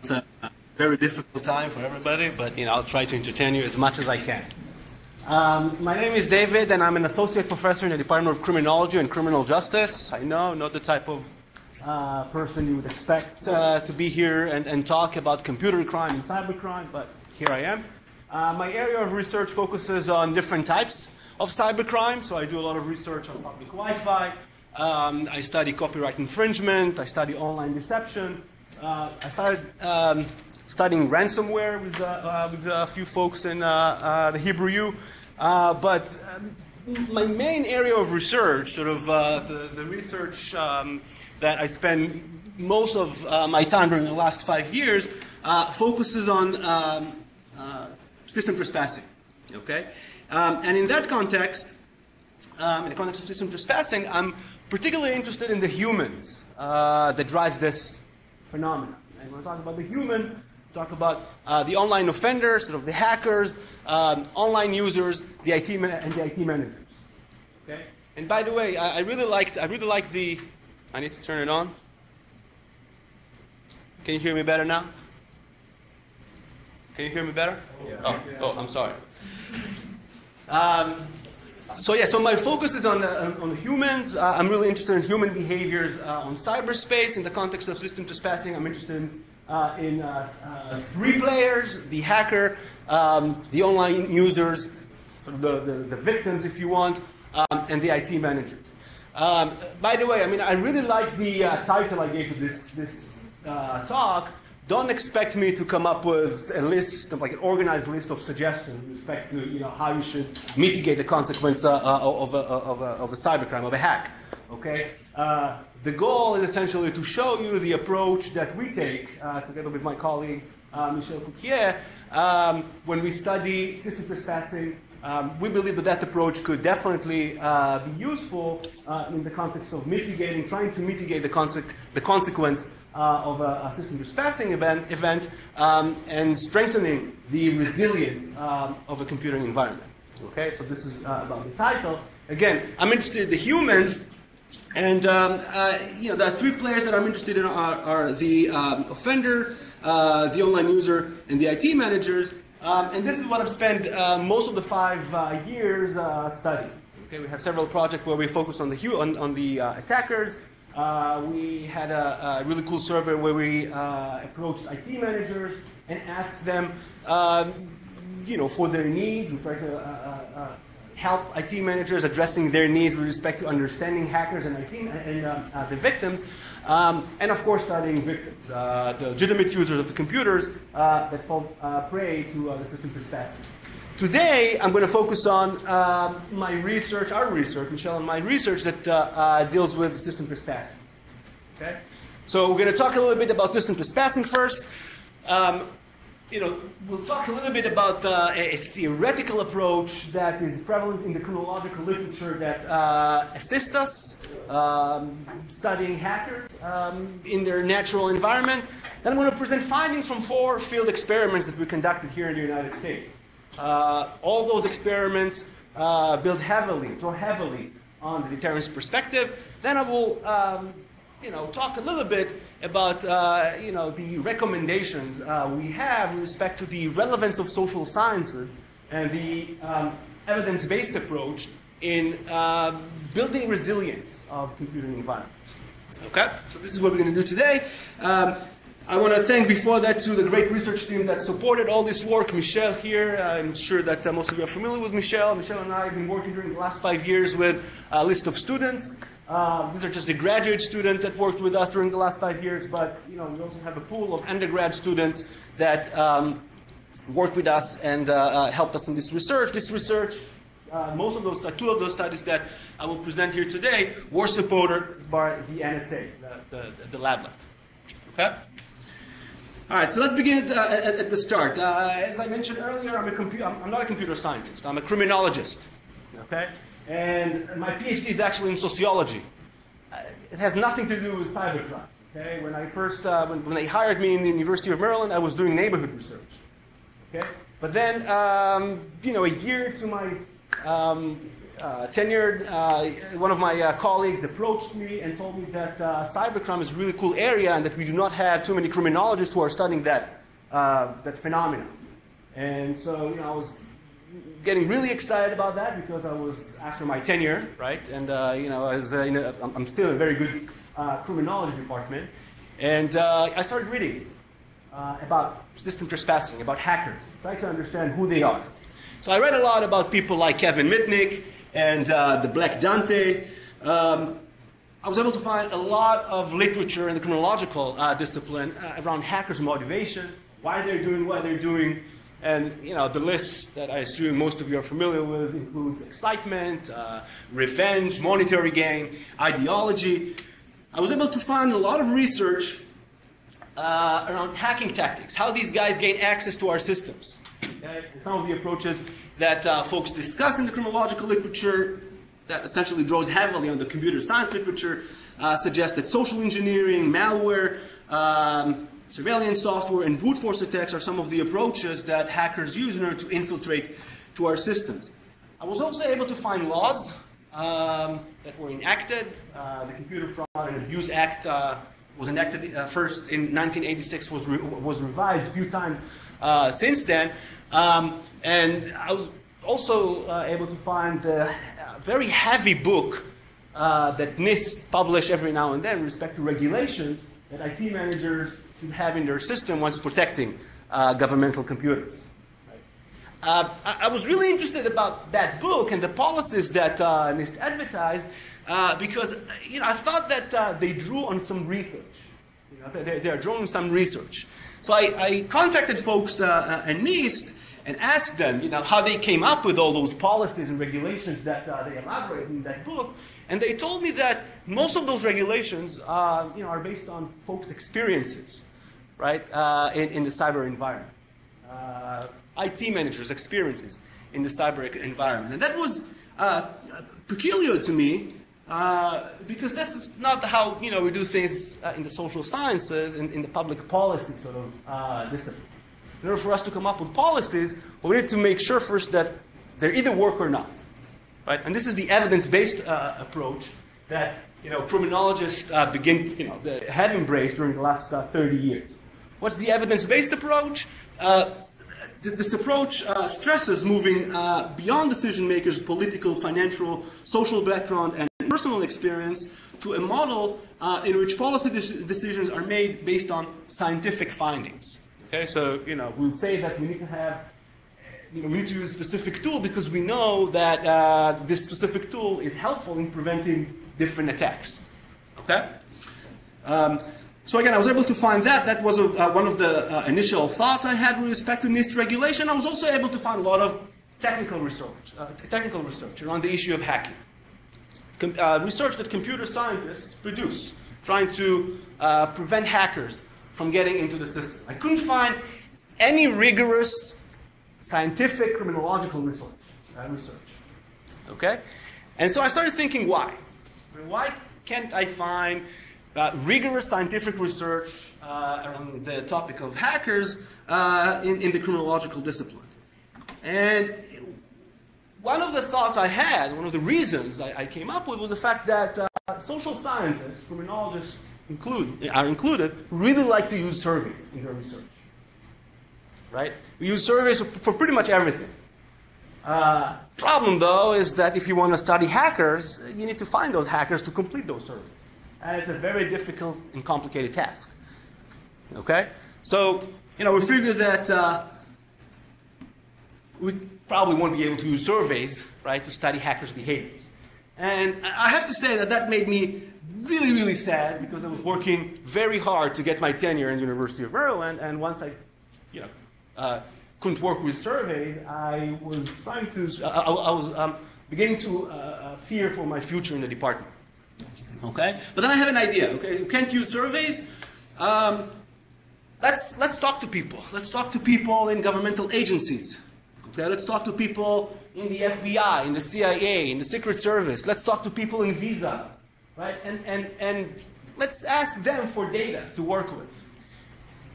It's a very difficult time for everybody, but I'll try to entertain you as much as I can. My name is David, and I'm an associate professor in the Department of Criminology and Criminal Justice. I know, not the type of person you would expect to be here and talk about computer crime and cybercrime, but here I am. My area of research focuses on different types of cybercrime, so I do a lot of research on public Wi-Fi. I study copyright infringement. I study online deception. I started studying ransomware with a few folks in the Hebrew U. But my main area of research, sort of the research that I spend most of my time during the last 5 years, focuses on system trespassing. Okay, and in that context, in the context of system trespassing, I'm particularly interested in the humans that drives this phenomenon. And when we talk about the humans, talk about the online offenders, sort of the hackers, online users, the IT and the IT managers. Okay. And by the way, I really like the. I need to turn it on. Can you hear me better now? Can you hear me better? Yeah. Oh, I'm sorry. So my focus is on humans. I'm really interested in human behaviors on cyberspace. In the context of system trespassing, I'm interested in three players: the hacker, the online users, sort of the victims, if you want, and the IT managers. By the way, I really like the title I gave to this talk. Don't expect me to come up with a list of, like, an organized list of suggestions with respect to how you should mitigate the consequence of a cybercrime, of a hack. Okay, the goal is essentially to show you the approach that we take together with my colleague Michel Couquier when we study system trespassing. We believe that approach could definitely be useful in the context of trying to mitigate the consequence of a system trespassing event and strengthening the resilience of a computing environment. Okay, so this is about the title. Again, I'm interested in the humans, and the three players that I'm interested in are the offender, the online user, and the IT managers. And this is what I've spent most of the 5 years studying. Okay, we have several projects where we focus on the attackers. We had a really cool survey where we approached IT managers and asked them, for their needs. We tried to help IT managers addressing their needs with respect to understanding hackers and the victims, and of course studying victims, the legitimate users of the computers that fall prey to the system trespassing. Today, I'm going to focus on our research, Michelle, and my research that deals with system trespassing. Okay? So we're going to talk a little bit about system trespassing first. We'll talk a little bit about a theoretical approach that is prevalent in the chronological literature that assists us studying hackers in their natural environment. Then I'm going to present findings from 4 field experiments that we conducted here in the United States. All those experiments draw heavily on the deterrence perspective. Then I will, talk a little bit about, the recommendations we have with respect to the relevance of social sciences and the evidence-based approach in building resilience of computing environments. Okay, so this is what we're going to do today. I want to thank before that to the great research team that supported all this work. Michelle here, I'm sure that most of you are familiar with Michelle. Michelle and I have been working during the last 5 years with a list of students. These are just the graduate students that worked with us during the last 5 years, but we also have a pool of undergrad students that worked with us and helped us in this research. This research, two of those studies that I will present here today were supported by the NSA, the Lablet. Okay? All right, so let's begin at the start. As I mentioned earlier, I'm not a computer scientist. I'm a criminologist. Okay, and my PhD is actually in sociology. It has nothing to do with cybercrime. Okay, when I first when they hired me in the University of Maryland, I was doing neighborhood research. Okay, but then a year to my tenured, one of my colleagues approached me and told me that cybercrime is a really cool area and that we do not have too many criminologists who are studying that phenomenon. And so, I was getting really excited about that because I was after my tenure, right? And I'm still in a very good criminology department, and I started reading about system trespassing, about hackers, trying to understand who they are. So I read a lot about people like Kevin Mitnick and the Black Dante. I was able to find a lot of literature in the criminological discipline around hackers' motivation, why they're doing what they're doing. And the list that I assume most of you are familiar with includes excitement, revenge, monetary gain, ideology. I was able to find a lot of research around hacking tactics, how these guys gain access to our systems. Okay? And some of the approaches that folks discuss in the criminological literature that essentially draws heavily on the computer science literature suggest that social engineering, malware, surveillance software, and brute force attacks are some of the approaches that hackers use in order to infiltrate to our systems. I was also able to find laws that were enacted. The Computer Fraud and Abuse Act was enacted first in 1986, was revised a few times since then. And I was also able to find a very heavy book that NIST publish every now and then with respect to regulations that IT managers should have in their system once protecting governmental computers. Right? I was really interested about that book and the policies that NIST advertised because I thought that they drew on some research. They are drawing some research. So I contacted folks at NIST and asked them how they came up with all those policies and regulations that they elaborate in that book. And they told me that most of those regulations are based on folks' experiences, right, in the cyber environment. IT managers' experiences in the cyber environment. And that was peculiar to me because that's not how we do things in the social sciences and in the public policy sort of discipline. In order for us to come up with policies, we need to make sure first that they either work or not. Right? And this is the evidence-based approach that criminologists have embraced during the last 30 years. What's the evidence-based approach? This approach stresses moving beyond decision makers' political, financial, social background, and personal experience to a model in which policy decisions are made based on scientific findings. Okay, so we'll say that we need to have. We need to use a specific tool because we know that this specific tool is helpful in preventing different attacks. Okay? So again, I was able to find that. That was one of the initial thoughts I had with respect to NIST regulation. I was also able to find a lot of technical research around the issue of hacking. Research that computer scientists produce, trying to prevent hackers from getting into the system. I couldn't find any rigorous scientific criminological research. Okay? And so I started thinking why. Why can't I find rigorous scientific research around the topic of hackers in the criminological discipline? And one of the thoughts I had, one of the reasons I came up with was the fact that social scientists, criminologists are included, really like to use surveys in their research. Right? We use surveys for pretty much everything. Problem, though, is that if you want to study hackers, you need to find those hackers to complete those surveys. And it's a very difficult and complicated task. Okay? So, we figured that we probably won't be able to use surveys, right, to study hackers' behaviors. And I have to say that made me really, really sad because I was working very hard to get my tenure in the University of Maryland, and once I, couldn't work with surveys, I was trying to, I was beginning to fear for my future in the department. Okay? But then I have an idea, okay? You can't use surveys. Let's talk to people. Let's talk to people in governmental agencies. Okay? Let's talk to people in the FBI, in the CIA, in the Secret Service. Let's talk to people in Visa. Right? And let's ask them for data to work with.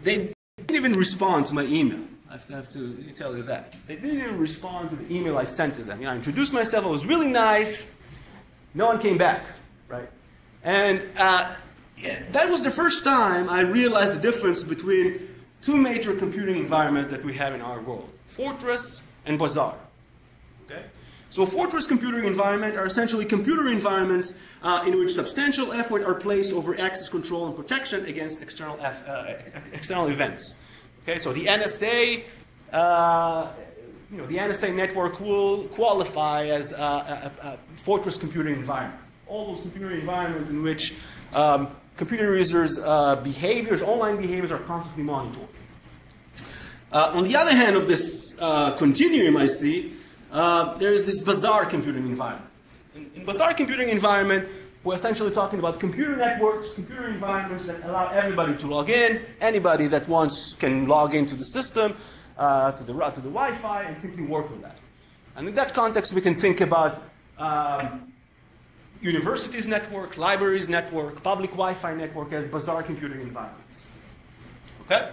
They didn't even respond to my email. I have to tell you that. They didn't even respond to the email I sent to them. I introduced myself, I was really nice. No one came back, right? And that was the first time I realized the difference between two major computing environments that we have in our world, Fortress and Bazaar. Okay? So Fortress computing environment are essentially computer environments in which substantial effort are placed over access control and protection against external events. Okay, so the NSA, the NSA network will qualify as a Fortress computing environment. All those computer environments in which computer users' behaviors, online behaviors, are constantly monitored. On the other hand of this continuum, I see there is this Bazaar computing environment. In Bazaar computing environment, we're essentially talking about computer networks, computer environments that allow everybody to log in. Anybody that wants can log into the system, to the Wi-Fi, and simply work with that. And in that context, we can think about universities network, libraries network, public Wi-Fi network as Bazaar computing environments. Okay?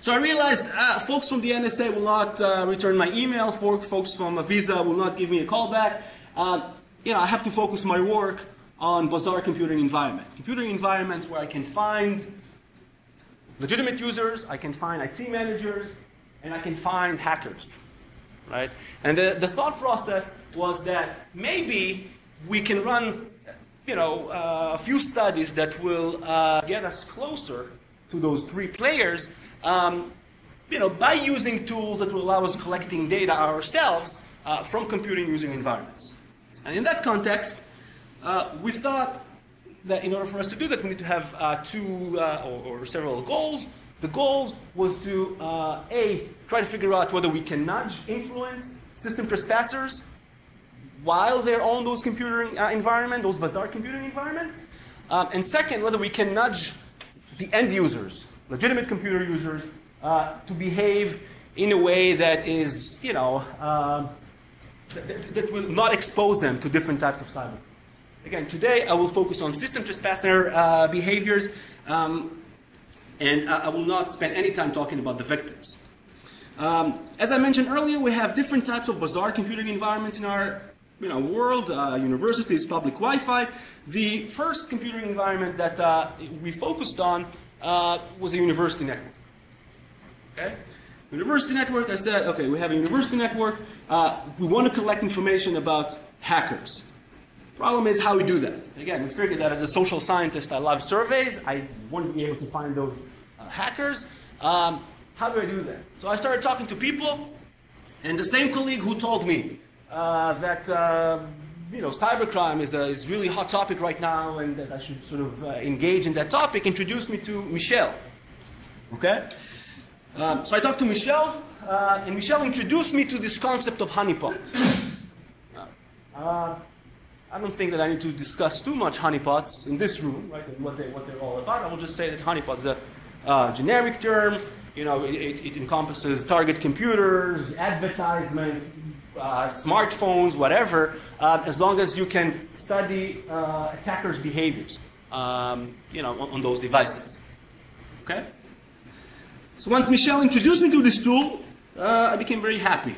So I realized folks from the NSA will not return my email. Folks from Visa will not give me a call back. I have to focus my work on Bazaar computing environment. Computing environments where I can find legitimate users, I can find IT managers, and I can find hackers. Right? And the thought process was that maybe we can run a few studies that will get us closer to those three players by using tools that will allow us collecting data ourselves from computing using environments. And in that context, we thought that in order for us to do that, we need to have two or several goals. The goals was to, try to figure out whether we can nudge, influence system trespassers while they're on those computing environment, those Bazaar computing environment. And second, whether we can nudge the end users, legitimate computer users, to behave in a way that is, that will not expose them to different types of cyber. Again, today I will focus on system trespasser behaviors, and I will not spend any time talking about the victims. As I mentioned earlier, we have different types of Bazaar computing environments in our world, universities, public Wi-Fi. The first computing environment that we focused on was a university network. Okay? University network, I said, okay, we have a university network. We want to collect information about hackers. Problem is how we do that. Again, we figured that as a social scientist, I love surveys. I want to be able to find those hackers. How do I do that? So I started talking to people, and the same colleague who told me that cybercrime is really a hot topic right now, and that I should sort of engage in that topic, introduced me to Michelle. Okay? So I talked to Michelle, and Michelle introduced me to this concept of honeypot. I don't think that I need to discuss too much honeypots in this room, right? And what they're all about. I will just say that honeypot is a generic term. It encompasses target computers, advertisement, smartphones, whatever, as long as you can study attackers' behaviors, on those devices. Okay. So once Michelle introduced me to this tool, I became very happy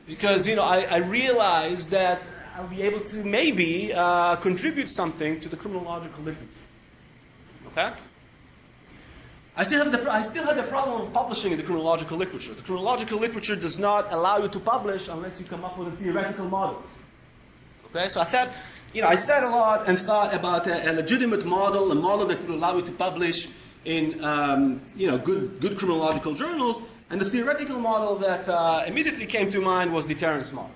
because I realized that I'll be able to maybe contribute something to the criminological literature. Okay? I still had the problem of publishing in the criminological literature. The criminological literature does not allow you to publish unless you come up with theoretical models. Okay? So I thought, I sat a lot and thought about a legitimate model, a model that would allow you to publish in good criminological journals. And the theoretical model that immediately came to mind was deterrence model.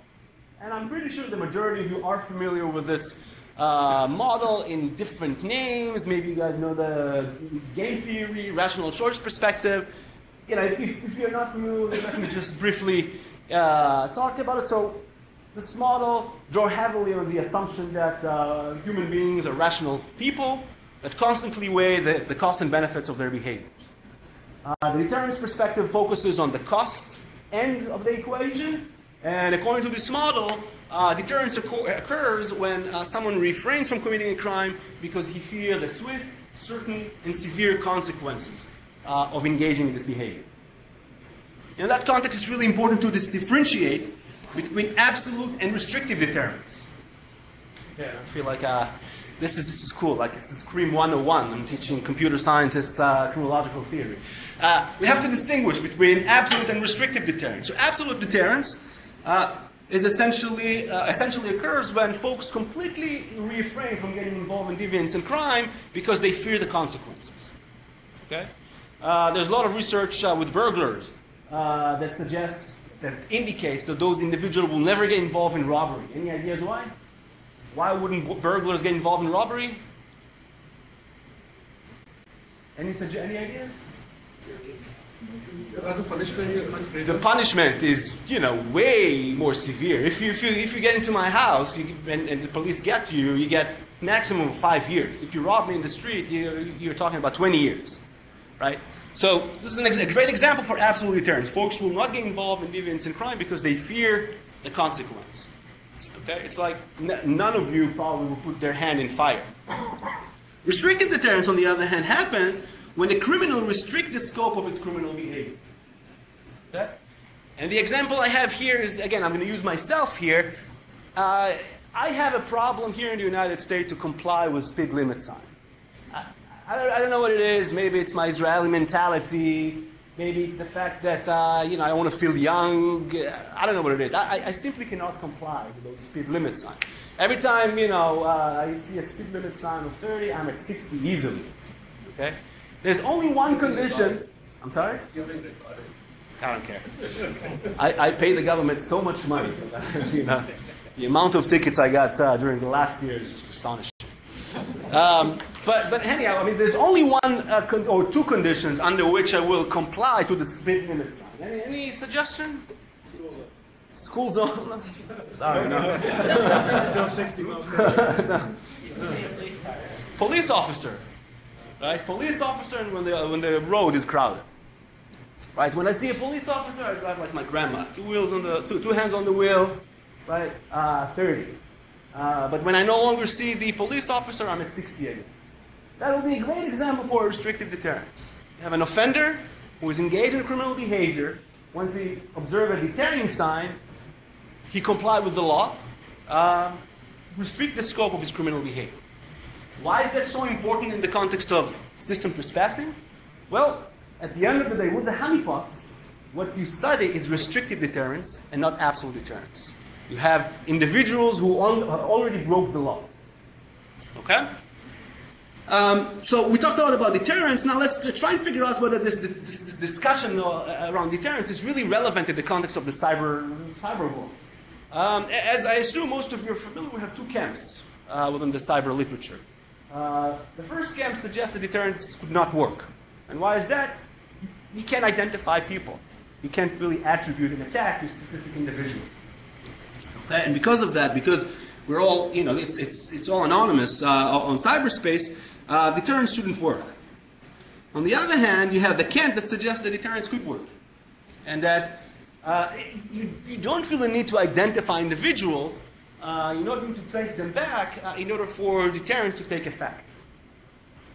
And I'm pretty sure the majority of you are familiar with this model in different names. Maybe you guys know the game theory, rational choice perspective. If you're not familiar with it, let me just briefly talk about it. So this model draws heavily on the assumption that human beings are rational people that constantly weigh the cost and benefits of their behavior. The deterrence perspective focuses on the cost end of the equation. And according to this model, deterrence occurs when someone refrains from committing a crime because he fears the swift, certain, and severe consequences of engaging in this behavior. In that context, it's really important to differentiate between absolute and restrictive deterrence. Yeah, I feel like this is cool. Like this is Crim 101. I'm teaching computer scientists criminological theory. We have to distinguish between absolute and restrictive deterrence. So absolute deterrence is essentially occurs when folks completely refrain from getting involved in deviance and crime because they fear the consequences. Okay? There's a lot of research with burglars that indicates that those individuals will never get involved in robbery. Any ideas why? Why wouldn't burglars get involved in robbery? Any ideas? The punishment is, way more severe. If you get into my house and the police get you, you get maximum of 5 years. If you rob me in the street, you're talking about 20 years, right? So this is a great example for absolute deterrence. Folks will not get involved in deviance and crime because they fear the consequence. Okay, it's like none of you probably will put their hand in fire. Restrictive deterrence, on the other hand, happens when a criminal restricts the scope of its criminal behavior. Okay? And the example I have here is, again, I'm going to use myself here. I have a problem here in the United States to comply with speed limit sign. I don't know what it is. Maybe it's my Israeli mentality. Maybe it's the fact that, I want to feel young. I don't know what it is. I simply cannot comply with those speed limit signs. Every time, I see a speed limit sign of 30, I'm at 60 easily. Okay? There's only one condition. I'm sorry? I don't care. I pay the government so much money. The amount of tickets I got during the last year is just astonishing. But anyhow, there's only one or two conditions under which I will comply to the speed limit sign. Any suggestion? School zone. Sorry, no. Still 60 miles per hour. Police officer, right? Police officer, and when the road is crowded, right? When I see a police officer, I drive like my grandma. Two hands on the wheel, right? 30. But when I no longer see the police officer, I'm at 60 again. That will be a great example for restrictive deterrence. You have an offender who is engaged in criminal behavior. Once he observes a deterring sign, he complies with the law, restrict the scope of his criminal behavior. Why is that so important in the context of system trespassing? Well, at the end of the day, with the honeypots, what you study is restrictive deterrence and not absolute deterrence. You have individuals who already broke the law. Okay? So we talked a lot about deterrence. Now let's try and figure out whether this discussion around deterrence is really relevant in the context of the cyber world. As I assume most of you are familiar, we have two camps within the cyber literature. The first camp suggests that deterrence could not work. And why is that? You can't identify people. You can't really attribute an attack to a specific individual. And because of that, because we're all, it's all anonymous on cyberspace, deterrence shouldn't work. On the other hand, you have the camp that suggests that deterrence could work. And that you don't really need to identify individuals. You don't need to trace them back in order for deterrence to take effect.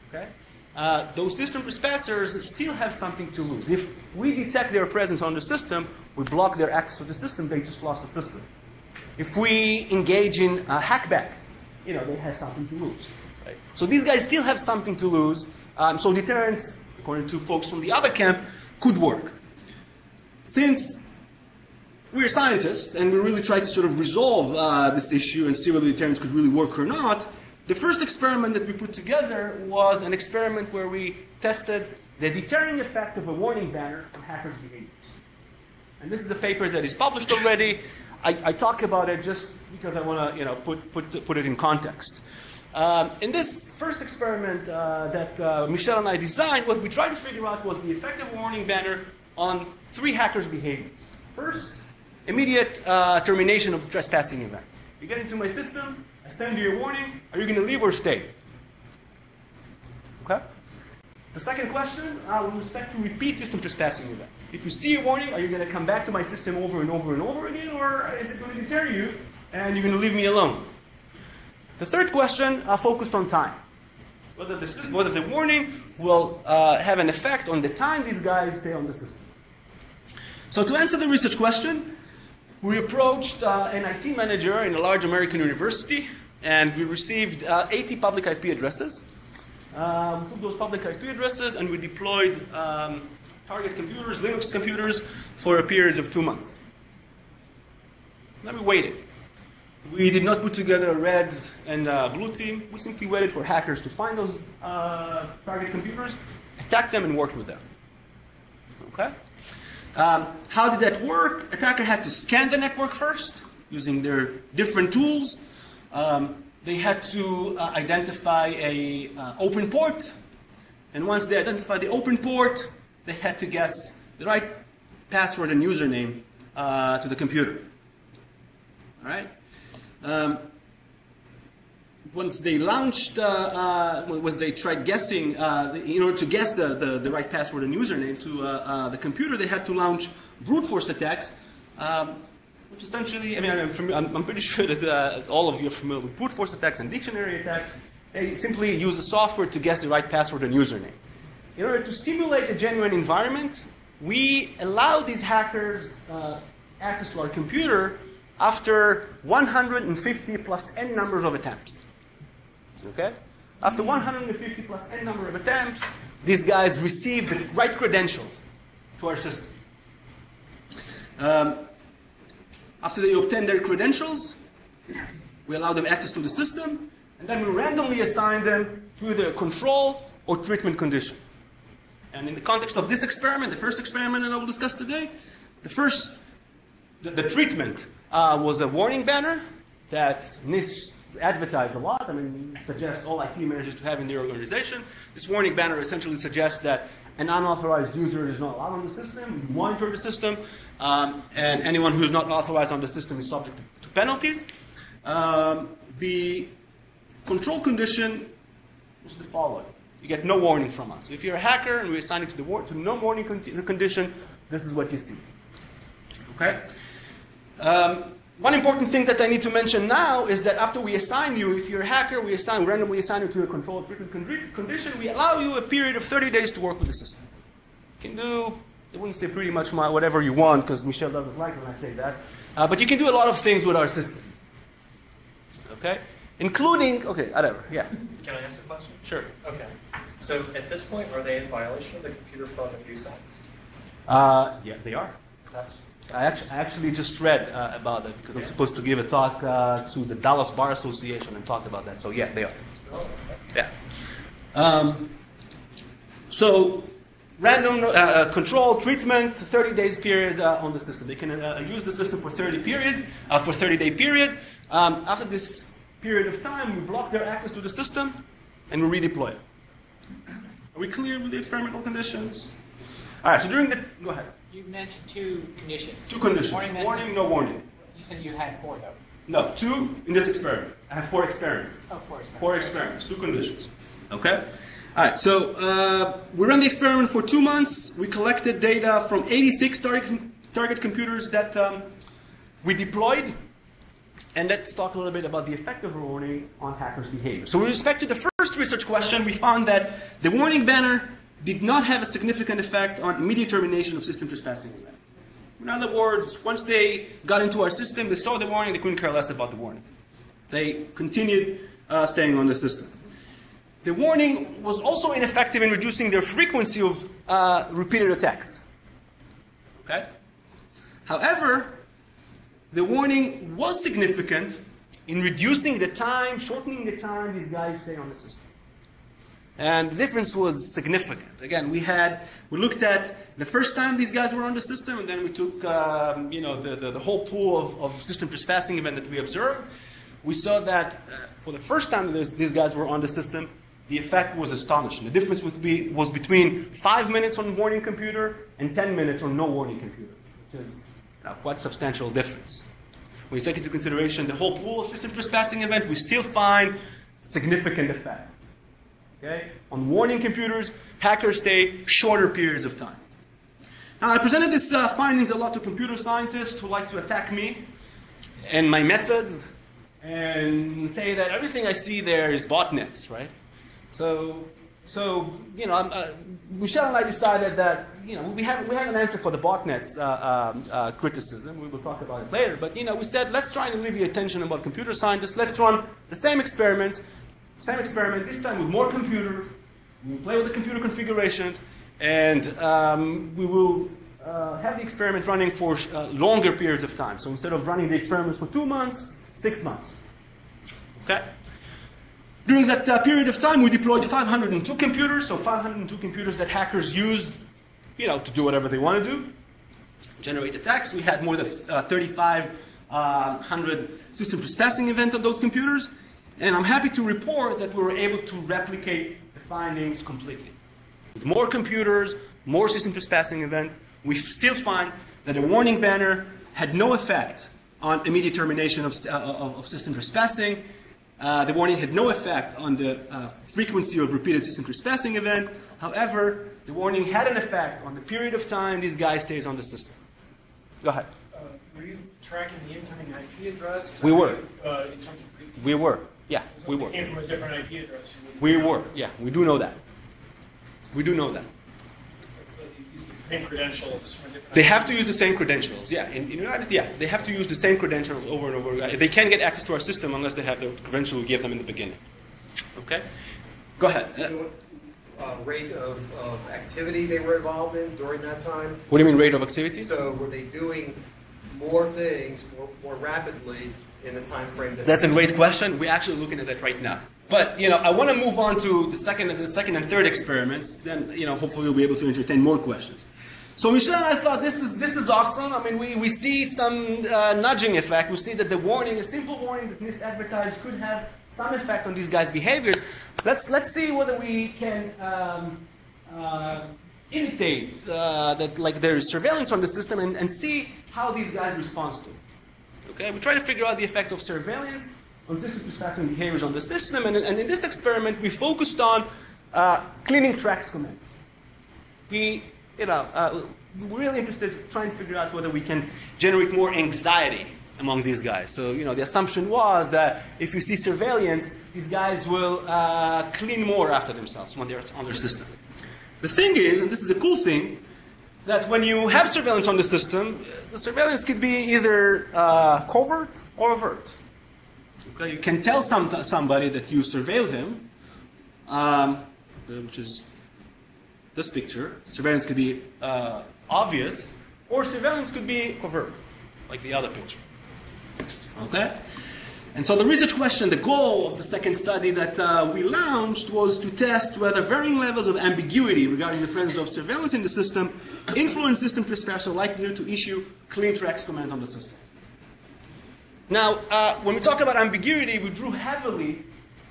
Okay? Those system trespassers still have something to lose. If we detect their presence on the system, we block their access to the system, they just lost the system. If we engage in hackback, they have something to lose. Right? So these guys still have something to lose. So deterrence, according to folks from the other camp, could work. Since we're scientists and we really try to sort of resolve this issue and see whether deterrence could really work or not, the first experiment that we put together was an experiment where we tested the deterring effect of a warning banner on hackers' behaviors. And this is a paper that is published already. I talk about it just because I want to, put it in context. In this first experiment that Michelle and I designed, what we tried to figure out was the effect of a warning banner on 3 hackers' behaviors. First, immediate termination of the trespassing event. You get into my system, I send you a warning. Are you going to leave or stay? Okay. The second question, with respect to repeat system trespassing event. If you see a warning, are you going to come back to my system over and over and over again, or is it going to deter you and you're going to leave me alone? The third question focused on time. Whether the warning will have an effect on the time these guys stay on the system. So to answer the research question, we approached an IT manager in a large American university, and we received 80 public IP addresses. We took those public IP addresses and we deployed target computers, Linux computers, for a period of 2 months. Then we waited. We did not put together a red and blue team. We simply waited for hackers to find those target computers, attack them, and work with them. Okay? How did that work? Attacker had to scan the network first using their different tools. They had to identify an open port. And once they identified the open port, they had to guess the right password and username to the computer. All right? Once they launched, once they tried guessing, in order to guess the right password and username to the computer, they had to launch brute force attacks, which essentially, I mean, I'm pretty sure that all of you are familiar with brute force attacks and dictionary attacks. They simply use the software to guess the right password and username. In order to simulate a genuine environment, we allow these hackers access to our computer after 150 plus n numbers of attempts. Okay? After 150 plus n number of attempts, these guys receive the right credentials to our system. After they obtain their credentials, we allow them access to the system, and then we randomly assign them to the control or treatment condition. And in the context of this experiment, the first experiment that I will discuss today, the treatment was a warning banner that NIST advertised a lot. I mean, suggests all IT managers to have in their organization. This warning banner essentially suggests that an unauthorized user is not allowed on the system. We monitor the system, and anyone who is not authorized on the system is subject to penalties. The control condition is the following. You get no warning from us. If you're a hacker and we assign it to the no warning condition, this is what you see. Okay? One important thing that I need to mention now is that after we assign you, if you're a hacker, we randomly assign you to a control treatment condition, we allow you a period of 30 days to work with the system. You can do, I wouldn't say pretty much whatever you want, because Michelle doesn't like when I say that, but you can do a lot of things with our system. Okay? Including, okay, whatever, yeah. Can I ask a question? Sure. Okay. So at this point, are they in violation of the Computer Fraud and Abuse Act? Yeah, they are. That's I actually just read about that because I'm supposed to give a talk to the Dallas Bar Association and talk about that. So yeah, they are. oh, okay. Yeah. So random control treatment, 30 days period on the system. They can use the system for 30-day period. After this period of time, we block their access to the system and we redeploy it. Are we clear with the experimental conditions? All right. So during the go ahead. You mentioned 2 conditions. 2 conditions. Warning, no warning. You said you had 4, though. No, 2 in this experiment. I have 4 experiments. Oh, 4 experiments. 4 experiments, 2 conditions. Okay? All right, so we ran the experiment for 2 months. We collected data from 86 target computers that we deployed. And let's talk a little bit about the effect of a warning on hackers' behavior. So with respect to the first research question, we found that the warning banner did not have a significant effect on immediate termination of system trespassing event. In other words, once they got into our system, they saw the warning, they couldn't care less about the warning. They continued staying on the system. The warning was also ineffective in reducing their frequency of repeated attacks. Okay? However, the warning was significant in reducing the time, shortening the time these guys stay on the system. And the difference was significant. Again, we looked at the first time these guys were on the system, and then we took the whole pool of system trespassing event that we observed. We saw that for the first time these guys were on the system, the effect was astonishing. The difference was between 5 minutes on warning computer and 10 minutes on no warning computer, which is quite a substantial difference. When you take into consideration the whole pool of system trespassing event, we still find significant effect. Okay? On warning computers, hackers stay shorter periods of time. Now, I presented these findings a lot to computer scientists who like to attack me and my methods and say that everything I see there is botnets, right? So So, Michelle and I decided that, we have an answer for the botnet's criticism. We will talk about it later. But, we said, let's try and alleviate tension about computer scientists. Let's run the same experiment, this time with more computers. We'll play with the computer configurations, and we will have the experiment running for longer periods of time. So instead of running the experiments for 2 months, 6 months. Okay? During that period of time, we deployed 502 computers, so 502 computers that hackers used, to do whatever they want to do, generate attacks. We had more than 3,500 system trespassing events on those computers, and I'm happy to report that we were able to replicate the findings completely. With more computers, more system trespassing event, we still find that a warning banner had no effect on immediate termination of system trespassing. The warning had no effect on the frequency of repeated system trespassing event. However, the warning had an effect on the period of time this guy stays on the system. Go ahead. Were you tracking the incoming IP address? We were. In terms of We were. Yeah, so we if were. it came from a different IP address. We were. Yeah, we do know that. We do know that. So you use the same credentials from different They have to use the same credentials. Yeah, in United, they have to use the same credentials over and over again. They can't get access to our system unless they have the credential we give them in the beginning. Okay? Go ahead. Rate of activity they were involved in during that time? What do you mean rate of activity? So were they doing more things more rapidly in the time frame that... That's a great question. We're actually looking at that right now. But, I want to move on to the second and third experiments. Then, hopefully we'll be able to entertain more questions. So Michelle and I thought this is awesome. I mean, we see some nudging effect. We see that the warning, a simple warning that missed advertised, could have some effect on these guys' behaviors. Let's see whether we can imitate that, like, there is surveillance on the system and see how these guys respond to it. Okay, we try to figure out the effect of surveillance on system trespassing behaviors on the system, and in this experiment we focused on cleaning tracks commands. We're really interested in trying to figure out whether we can generate more anxiety among these guys. So, the assumption was that if you see surveillance, these guys will clean more after themselves when they're on their system. The thing is, and this is a cool thing, that when you have surveillance on the system, the surveillance could be either covert or overt. Okay? You can tell somebody that you surveilled him, which is this picture. Surveillance could be obvious, or surveillance could be covert, like the other picture. Okay? And so the research question, the goal of the second study that we launched was to test whether varying levels of ambiguity regarding the presence of surveillance in the system influence system trespassers likelihood to issue clean tracks commands on the system. Now, when we talk about ambiguity, we drew heavily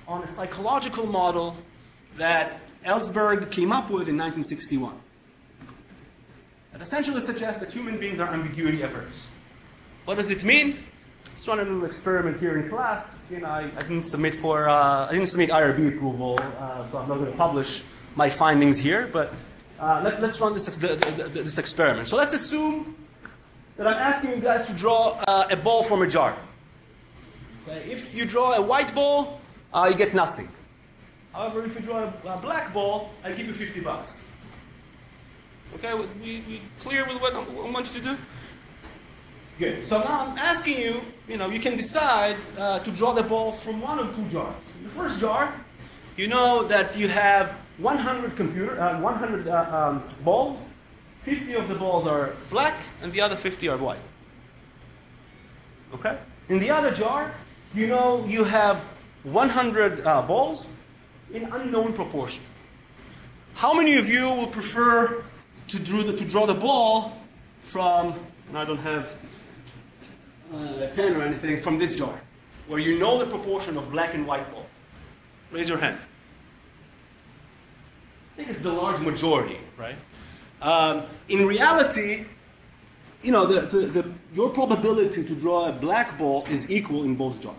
on a psychological model that Ellsberg came up with in 1961. That essentially suggests that human beings are ambiguity averse. What does it mean? Let's run a little experiment here in class. I didn't submit IRB approval, so I'm not going to publish my findings here. But let's run this experiment. So let's assume that I'm asking you guys to draw a ball from a jar. Okay? If you draw a white ball, you get nothing. However, if you draw a black ball, I give you $50. Okay, we clear with what I want you to do? Good. So now I'm asking you, you can decide to draw the ball from one of two jars. In the first jar, you know that you have 100 balls. 50 of the balls are black, and the other 50 are white. Okay? In the other jar, you know you have 100 balls in unknown proportion. How many of you will prefer to draw the ball from, and I don't have a pen or anything, from this jar, where you know the proportion of black and white ball? Raise your hand. I think it's the large majority, right? In reality, your probability to draw a black ball is equal in both jars.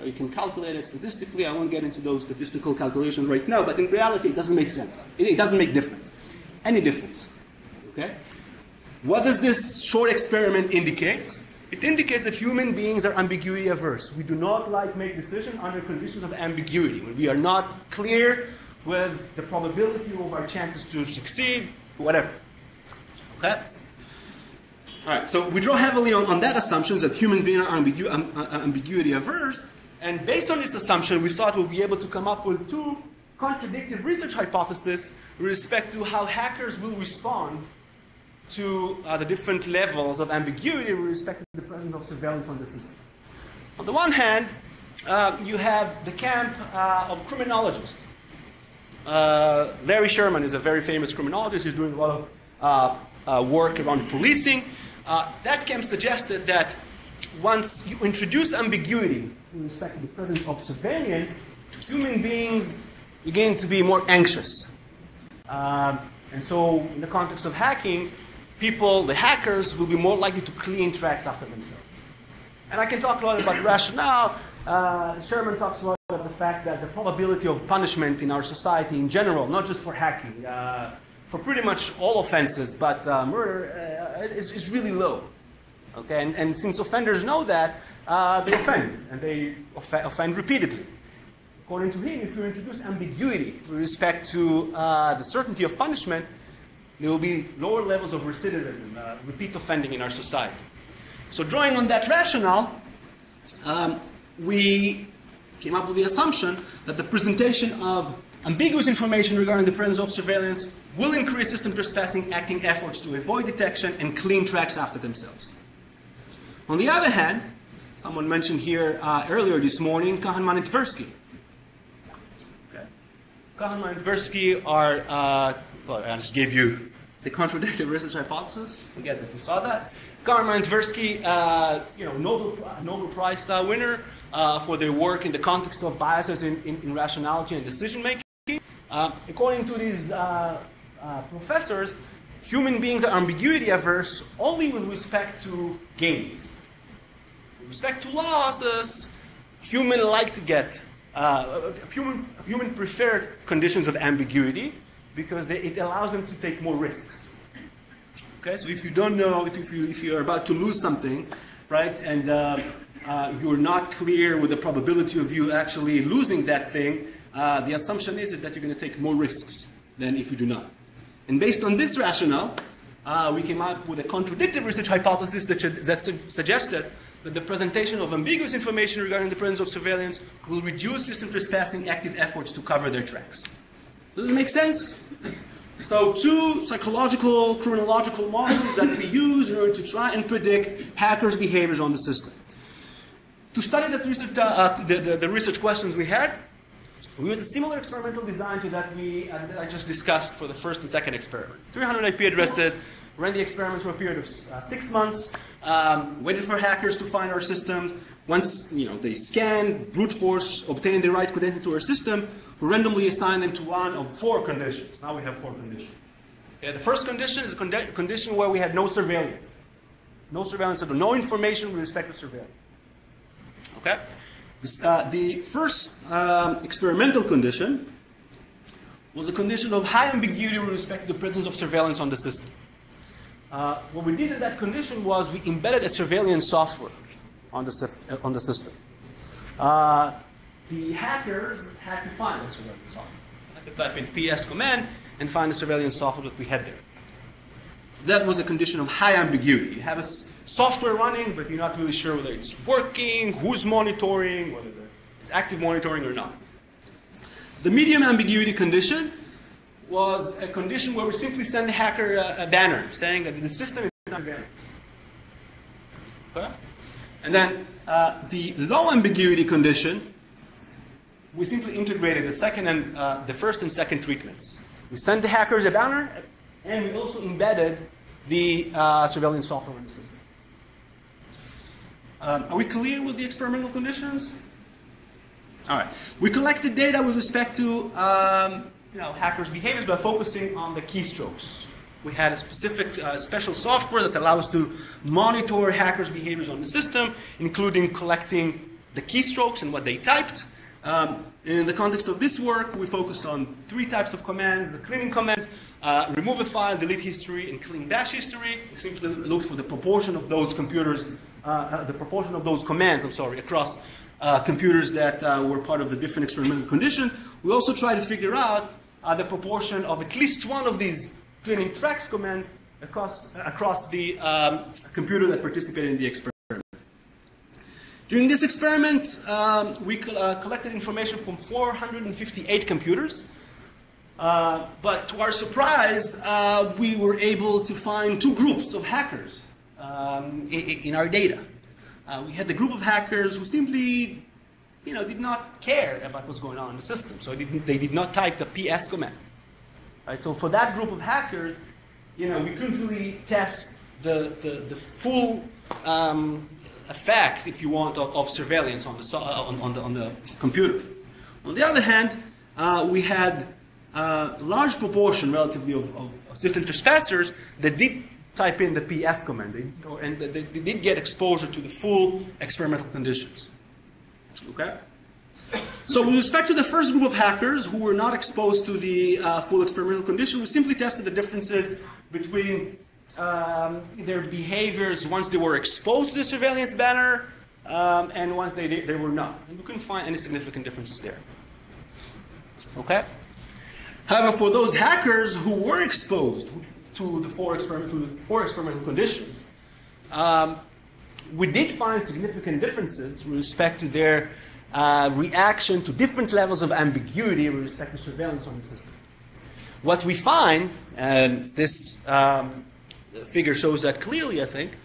You can calculate it statistically. I won't get into those statistical calculations right now, but in reality, it doesn't make sense. It doesn't make any difference. Okay? What does this short experiment indicate? It indicates that human beings are ambiguity averse. We do not like make decisions under conditions of ambiguity. When we are not clear with the probability of our chances to succeed, whatever. Okay? All right, so we draw heavily on that assumption that humans being are ambiguity averse, and based on this assumption, we thought we'll be able to come up with two contradictory research hypotheses with respect to how hackers will respond to the different levels of ambiguity with respect to the presence of surveillance on the system. On the one hand, you have the camp of criminologists. Larry Sherman is a very famous criminologist. He's doing a lot of work around policing. That camp suggested that once you introduce ambiguity with respect to the presence of surveillance, human beings begin to be more anxious. And so in the context of hacking, people, the hackers, will be more likely to clean tracks after themselves. And I can talk a lot about rationale. Sherman talks a lot about the fact that the probability of punishment in our society in general, not just for hacking, for pretty much all offenses, but murder is really low. Okay? And since offenders know that, they offend, and they offend repeatedly. According to him, if you introduce ambiguity with respect to the certainty of punishment, there will be lower levels of recidivism, repeat offending in our society. So drawing on that rationale, we came up with the assumption that the presentation of ambiguous information regarding the presence of surveillance will increase system trespassing acting efforts to avoid detection and clean tracks after themselves. On the other hand, someone mentioned here earlier this morning, Kahneman and Tversky. Okay. Kahneman and Tversky are, well, I just gave you the contradictory research hypothesis. Forget that you saw that. Kahneman and Tversky, Nobel Prize winner for their work in the context of biases in rationality and decision making. According to these professors, human beings are ambiguity averse only with respect to gains. With respect to losses, humans like to get human prefer conditions of ambiguity because it allows them to take more risks. Okay, so if you don't know, if you're about to lose something, right, and you're not clear with the probability of you actually losing that thing, the assumption is that you're going to take more risks than if you do not. And based on this rationale, we came up with a contradictory research hypothesis that suggested that the presentation of ambiguous information regarding the presence of surveillance will reduce system trespassing active efforts to cover their tracks. Does it make sense? So two psychological, criminological models that we use in order to try and predict hackers' behaviors on the system. To study that research, the research questions we had, we used a similar experimental design to that I just discussed for the first and second experiment. 300 IP addresses, ran the experiments for a period of 6 months, waited for hackers to find our systems. Once they scanned, brute force, obtained the right credential to our system, we randomly assigned them to one of 4 conditions. Now we have 4 conditions. Okay, the first condition is a condition where we had no surveillance. No surveillance at all, no information with respect to surveillance. Okay? The first experimental condition was a condition of high ambiguity with respect to the presence of surveillance on the system. What we did in that condition was we embedded a surveillance software on the system. The hackers had to find the surveillance software. They had to type in PS command and find the surveillance software that we had there. So that was a condition of high ambiguity. You have a software running, but you're not really sure whether it's working, who's monitoring, whether it's active monitoring or not. The medium ambiguity condition was a condition where we simply send the hacker a banner saying that the system is not surveillance. Okay? And then the low ambiguity condition, we simply integrated the first and second treatments. We sent the hackers a banner, and we also embedded the surveillance software in the system. Are we clear with the experimental conditions? All right. We collected data with respect to hackers' behaviors by focusing on the keystrokes. We had a specific special software that allows us to monitor hackers' behaviors on the system, including collecting the keystrokes and what they typed. In the context of this work, we focused on 3 types of commands: the cleaning commands, remove a file, delete history, and clean dash history. We simply looked for the proportion of those computers, the proportion of those commands, across computers that were part of the different experimental conditions. We also try to figure out the proportion of at least one of these cleaning tracks commands across the computer that participated in the experiment. During this experiment, we collected information from 458 computers. But to our surprise, we were able to find two groups of hackers in our data. We had the group of hackers who simply, did not care about what's going on in the system. So they did not type the PS command. Right? So for that group of hackers, we couldn't really test the full effect, if you want, of surveillance on the computer. On the other hand, we had a large proportion, relatively, of system trespassers that did type in the PS command, and they did get exposure to the full experimental conditions. Okay? So with respect to the first group of hackers who were not exposed to the full experimental condition, we simply tested the differences between their behaviors once they were exposed to the surveillance banner and once they were not. And we couldn't find any significant differences there. Okay? However, for those hackers who were exposed to the four experimental conditions, we did find significant differences with respect to their reaction to different levels of ambiguity with respect to surveillance on the system. What we find, and this figure shows that clearly, I think,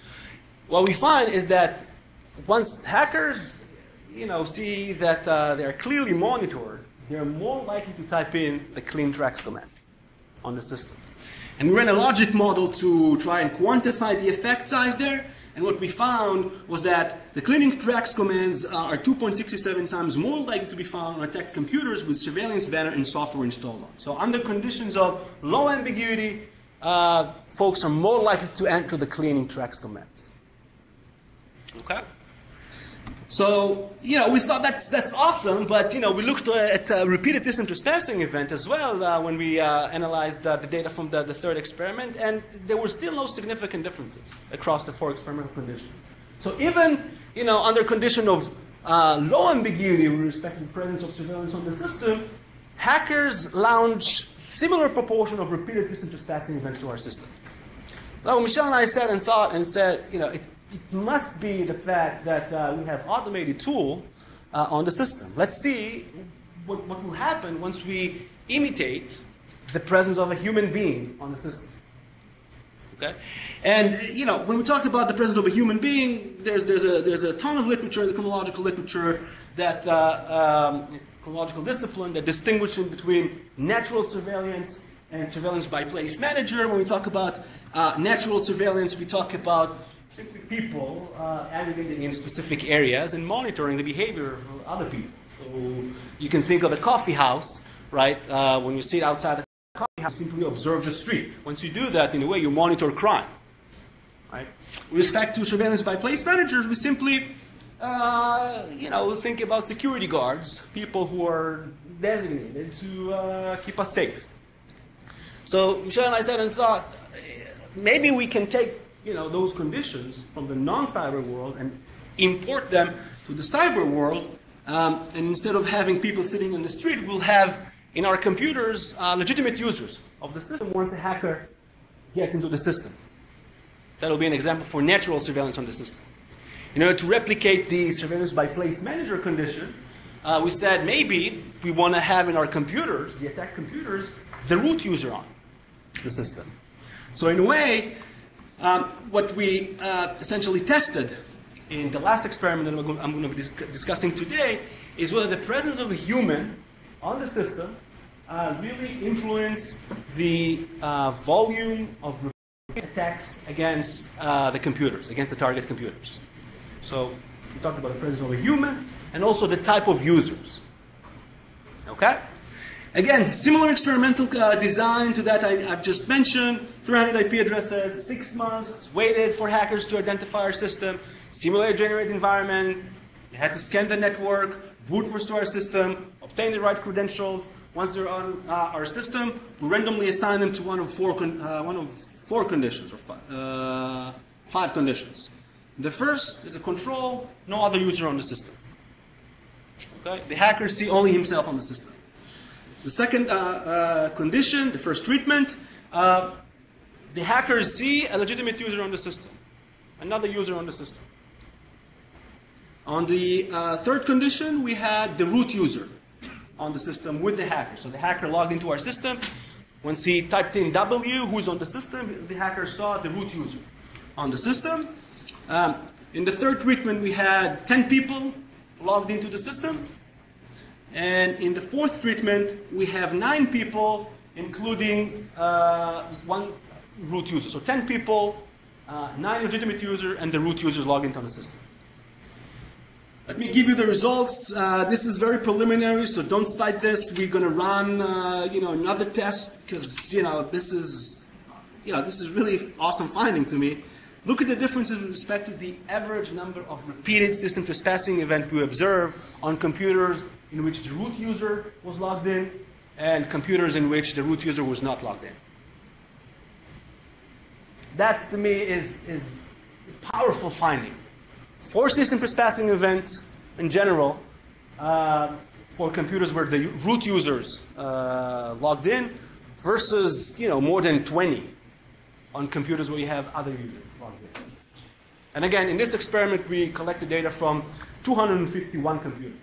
what we find is that once hackers, see that they are clearly monitored, they're more likely to type in the clean tracks command on the system. And we ran a logic model to try and quantify the effect size there. And what we found was that the cleaning tracks commands are 2.67 times more likely to be found on attacked computers with surveillance banner and software installed on. So under conditions of low ambiguity, folks are more likely to enter the cleaning tracks commands. Okay? So, we thought that's awesome, but, we looked at a repeated system trespassing event as well when we analyzed the data from the third experiment, and there were still no significant differences across the four experimental conditions. So even, under condition of low ambiguity with respect to the presence of surveillance on the system, hackers launch similar proportion of repeated system trespassing events to our system. Now, Michelle and I sat and thought and said, it must be the fact that we have automated tool on the system. Let's see what will happen once we imitate the presence of a human being on the system. Okay? And when we talk about the presence of a human being, there's a ton of literature, the criminological literature, that criminological discipline that distinguishes between natural surveillance and surveillance by place manager. When we talk about natural surveillance, we talk about simply people aggregating in specific areas and monitoring the behavior of other people. So you can think of a coffee house, right? When you sit outside the coffee house, you simply observe the street. Once you do that, in a way, you monitor crime. Right? With respect to surveillance by place managers, we simply, think about security guards, people who are designated to keep us safe. So Michelle and I sat and thought, maybe we can take those conditions from the non-cyber world and import them to the cyber world. And instead of having people sitting on the street, we'll have in our computers legitimate users of the system once a hacker gets into the system. That'll be an example for natural surveillance on the system. In order to replicate the surveillance by place manager condition, we said maybe we want to have in our computers, the attack computers, the root user on the system. So in a way, what we essentially tested in the last experiment that I'm going to be discussing today is whether the presence of a human on the system really influenced the volume of attacks against the computers, against the target computers. So we talked about the presence of a human and also the type of users. Okay? Again, similar experimental design to that I've just mentioned. 300 IP addresses, 6 months, waited for hackers to identify our system, simulate generated environment. They had to scan the network, brute force to our system, obtain the right credentials. Once they're on our system, we randomly assign them to one of four conditions, or 5 conditions. The first is a control, no other user on the system. Okay? The hacker see only himself on the system. The second condition, the first treatment, the hackers see a legitimate user on the system, another user on the system. On the third condition, we had the root user on the system with the hacker. So the hacker logged into our system. Once he typed in W, who's on the system, the hacker saw the root user on the system. In the third treatment, we had 10 people logged into the system. And in the fourth treatment, we have 9 people, including one root user. So 10 people, 9 legitimate users, and the root users logged into the system. Let me give you the results. This is very preliminary, so don't cite this. We're going to run, another test because, this is really awesome finding to me. Look at the differences with respect to the average number of repeated system trespassing events we observe on computers in which the root user was logged in and computers in which the root user was not logged in. That, to me, is a powerful finding. For system trespassing events in general, for computers where the root users logged in, versus more than 20 on computers where you have other users logged in. And again, in this experiment, we collected data from 251 computers.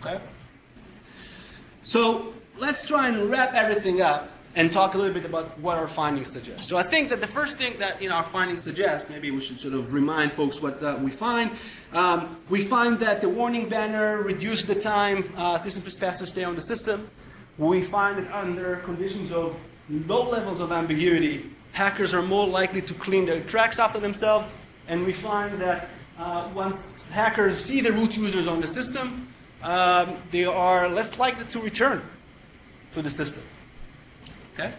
Okay. So let's try and wrap everything up and talk a little bit about what our findings suggest. So I think that the first thing that our findings suggest, maybe we should sort of remind folks what we find. We find that the warning banner reduced the time system trespassers stay on the system. We find that under conditions of low levels of ambiguity, hackers are more likely to clean their tracks after themselves. And we find that once hackers see the root users on the system, they are less likely to return to the system. Okay?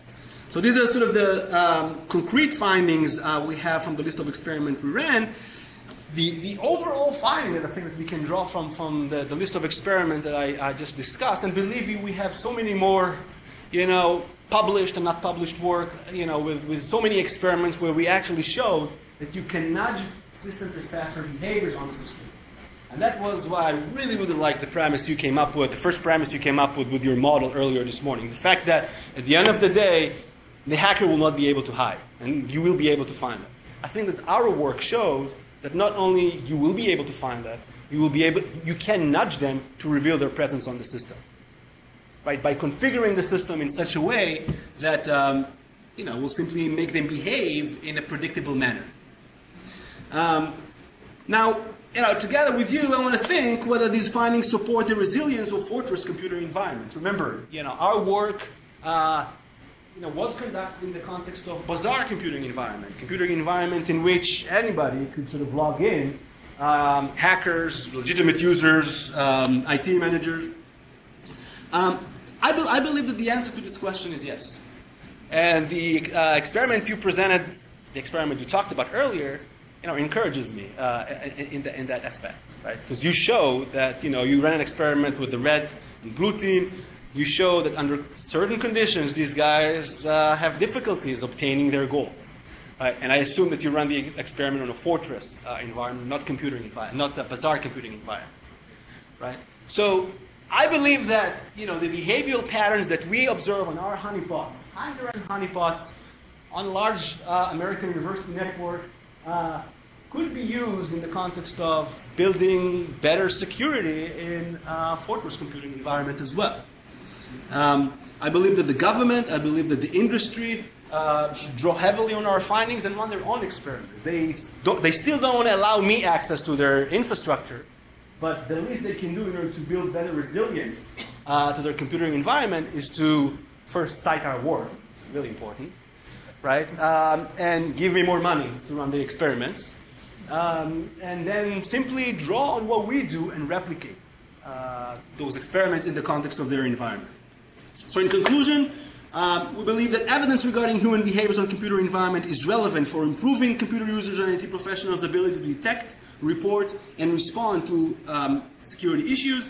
So these are sort of the concrete findings we have from the list of experiments we ran. The overall finding that I think that we can draw from the list of experiments that I just discussed, and believe me, we have so many more, published and not published work, with so many experiments where we actually showed that you can nudge system trespasser behaviors on the system. And that was why I really, really liked the premise you came up with, the first premise you came up with your model earlier this morning. The fact that at the end of the day, the hacker will not be able to hide, and you will be able to find them. I think that our work shows that not only you will be able to find that, you can nudge them to reveal their presence on the system. Right? By configuring the system in such a way that will simply make them behave in a predictable manner. Now, together with you, I want to think whether these findings support the resilience of fortress computer environment. Remember, our work was conducted in the context of bazaar computing environment in which anybody could sort of log in, hackers, legitimate users, IT managers. I believe that the answer to this question is yes. And the experiment you presented, the experiment you talked about earlier, encourages me in that aspect, right? Because you show that, you ran an experiment with the red and blue team. You show that under certain conditions, these guys have difficulties obtaining their goals. Right? And I assume that you ran the experiment on a fortress environment, not a bazaar computing environment, right? So I believe that, the behavioral patterns that we observe on our honeypots, high-interaction honeypots, on large American university network, could be used in the context of building better security in fortress computing environment as well. I believe that the government, I believe that the industry should draw heavily on our findings and run their own experiments. They still don't want to allow me access to their infrastructure, but the least they can do in order to build better resilience to their computing environment is to first cite our work, really important, right? And give me more money to run the experiments. And then simply draw on what we do and replicate those experiments in the context of their environment. So in conclusion, we believe that evidence regarding human behaviors on computer environment is relevant for improving computer users and IT professionals' ability to detect, report, and respond to security issues.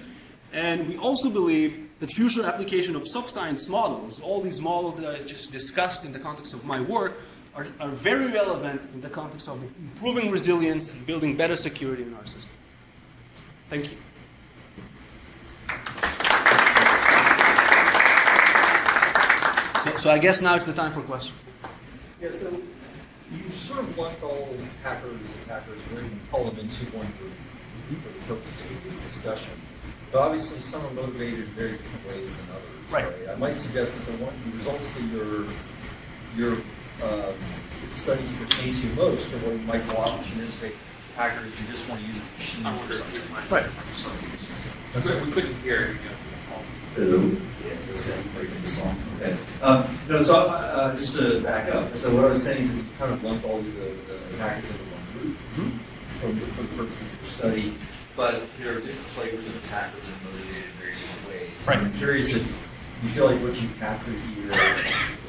And we also believe that future application of soft science models, all these models that I just discussed in the context of my work, are very relevant in the context of improving resilience and building better security in our system. Thank you. So I guess now it's the time for questions. Yeah, so you sort of lumped all hackers and hackers, or even call them into one group for the purpose of this discussion. But obviously, some are motivated in very different ways than others. Right. I might suggest that the results that your studies pertain to most are what you might call opportunistic hackers who just want to use the machine. Right. We couldn't hear. Okay. No, so just to back up, so what I was saying is that you kind of lumped all of the hackers into one group for the purposes of your study, but there are different flavors of attackers and motivated in very different ways. Right. I'm curious if you feel like what you captured here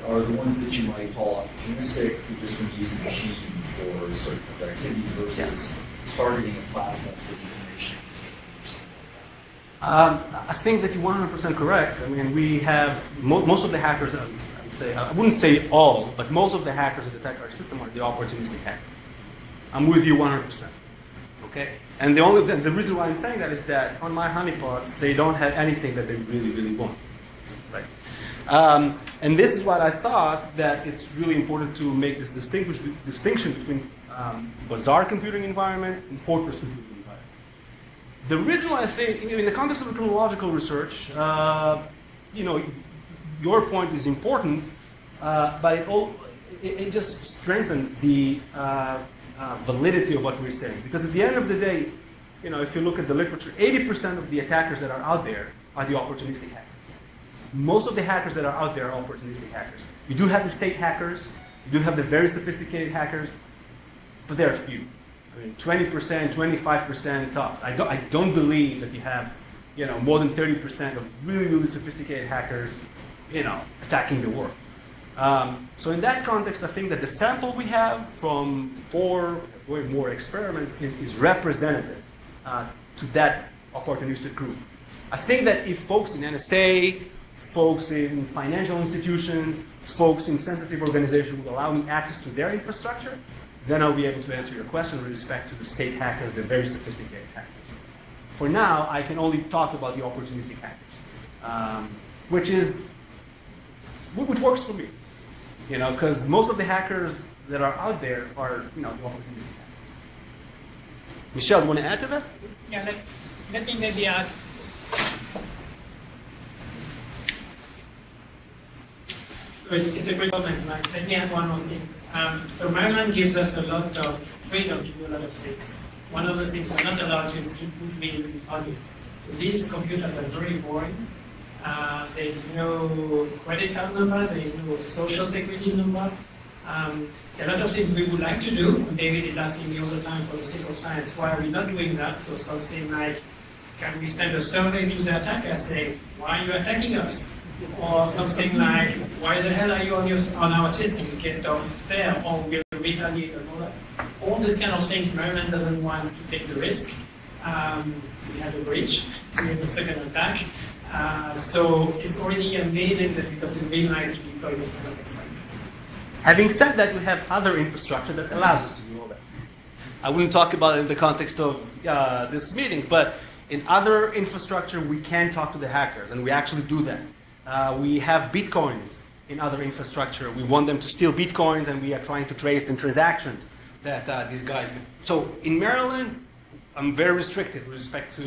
are the ones that you might call opportunistic, who just want to use the machine for certain kind of activities versus targeting a platform for the information or something like that. I think that you're 100% correct. I mean, we have most of the hackers, I wouldn't say all, but most of the hackers that attack our system are the opportunistic hackers. I'm with you 100%. Okay? And the reason why I'm saying that is that on my honeypots, they don't have anything that they really, really want. Right? And this is what I thought that it's really important to make this distinction between bazaar computing environment and fortress computing environment. The reason why I think, in the context of the criminological research, your point is important, but it just strengthened the validity of what we're saying. Because at the end of the day, if you look at the literature, 80% of the attackers that are out there are the opportunistic hackers. Most of the hackers that are out there are opportunistic hackers. You do have the state hackers, you do have the very sophisticated hackers, but there are few. I mean, 20%, 25% tops. I don't believe that you have, more than 30% of really, really sophisticated hackers, attacking the world. So in that context, I think that the sample we have from 4 or more experiments is representative to that opportunistic group. I think that if folks in NSA, folks in financial institutions, folks in sensitive organizations would allow me access to their infrastructure, then I'll be able to answer your question with respect to the state hackers, the very sophisticated hackers. For now, I can only talk about the opportunistic hackers, which works for me. Because most of the hackers that are out there are, the opportunistic hackers. Michelle, do you want to add to that? Yeah, let me maybe add. So it's a great comment, right? Let me add one more thing. So Maimon gives us a lot of freedom to do a lot of things. One of the things we're not allowed to is to put really on it. So these computers are very boring. There is no credit card number, there is no social security number. There are a lot of things we would like to do. David is asking me all the time, for the sake of science, why are we not doing that? So something like, can we send a survey to the attacker saying, why are you attacking us? Or something like, why the hell are you on our system? Get off there, or we'll retaliate and all that. All these kind of things, Maryland doesn't want to take the risk. We had a breach, we had a second attack. So it's already amazing that we got the green light to deploy this kind of experiments. Having said that, we have other infrastructure that allows us to do all that. I wouldn't talk about it in the context of this meeting, but in other infrastructure, we can talk to the hackers, and we actually do that. We have bitcoins in other infrastructure. We want them to steal bitcoins, and we are trying to trace the transactions that these guys. So in Maryland, I'm very restricted with respect to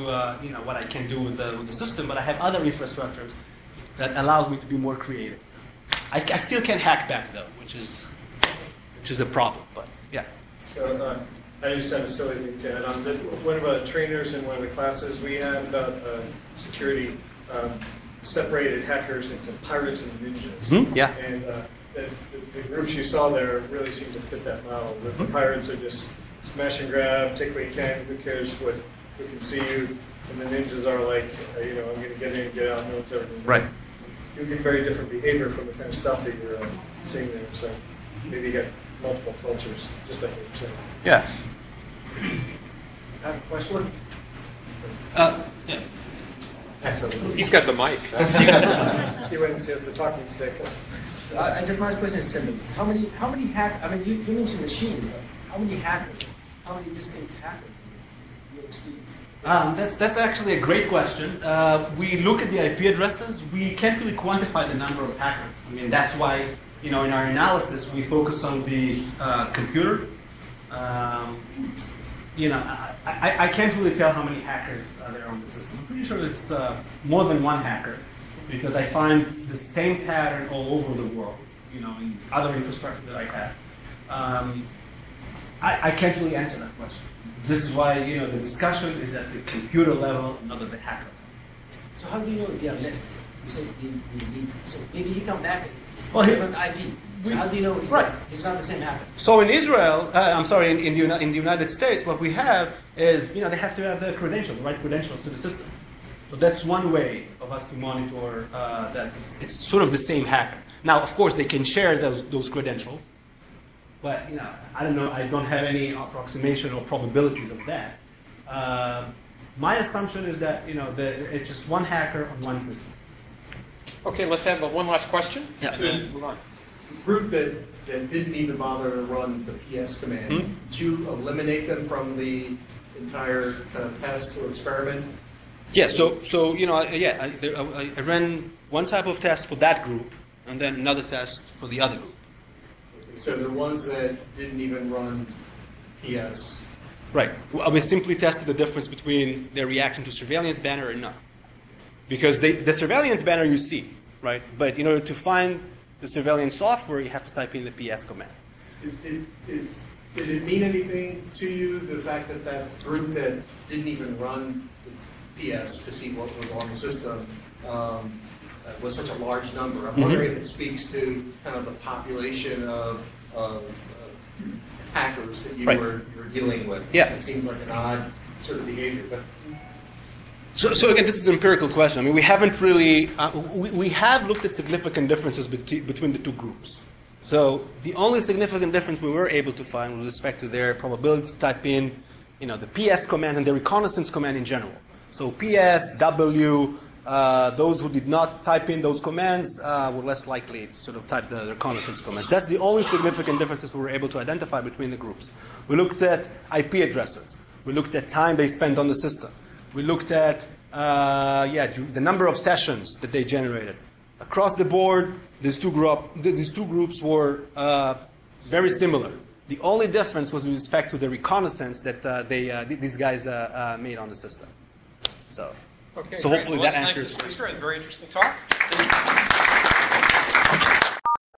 what I can do with the system, but I have other infrastructures that allows me to be more creative. I still can't hack back though, which is a problem. But yeah. So I just have a silly thing to add on. One of the trainers in one of the classes we had about security separated hackers into pirates and ninjas. Mm-hmm. Yeah. And the groups you saw there really seem to fit that model. The pirates are just smash and grab, take what you can, who cares who can see you, and the ninjas are like, I'm going to get in, get out, military. Right. You get very different behavior from the kind of stuff that you're seeing there. So maybe you get multiple cultures, just like you're saying. Yeah. Have a question? Yeah. He's got the mic. He went and has the talking stick. Just my question is simple. How many hackers? I mean, you mentioned machines. How many hackers? How many distinct hackers do you experience? That's actually a great question. We look at the IP addresses. We can't really quantify the number of hackers. I mean, that's why, in our analysis, we focus on the computer. I can't really tell how many hackers are there on the system. I'm pretty sure it's more than one hacker, because I find the same pattern all over the world, in other infrastructure that I have. I can't really answer that question. This is why, the discussion is at the computer level, not at the hacker level. So how do you know if they are left? You said so maybe he come back Well, different IP. So how do you know he's not the same hacker? So in Israel, in the United States, what we have is, they have to have the right credentials to the system. So that's one way of us to monitor that it's sort of the same hacker. Now, of course, they can share those credentials. But I don't know. I don't have any approximation or probabilities of that. My assumption is that it's just one hacker on one system. Okay, let's have one last question. Yeah. And then move on. The group that didn't even bother to run the PS command, did you eliminate them from the entire kind of test or experiment? Yeah. So I ran one type of test for that group, and then another test for the other group. So the ones that didn't even run PS. Right. We simply tested the difference between their reaction to surveillance banner and not. Because the surveillance banner you see, right? But in order to find the surveillance software, you have to type in the PS command. Did it mean anything to you, the fact that group that didn't even run the PS to see what was on the system was such a large number? I'm wondering if it speaks to kind of the population of hackers that you were dealing with. Yeah. It seems like an odd sort of behavior. But So again, this is an empirical question. I mean, we haven't really, we have looked at significant differences between the two groups. So the only significant difference we were able to find with respect to their probability to type in, the PS command and the reconnaissance command in general. So PS, W, those who did not type in those commands were less likely to sort of type the reconnaissance commands. That's the only significant differences we were able to identify between the groups. We looked at IP addresses. We looked at time they spent on the system. We looked at the number of sessions that they generated. Across the board, these two groups were very similar. The only difference was with respect to the reconnaissance that these guys made on the system. So Okay, hopefully great. that Well, answers. thank you, speaker. Very interesting talk.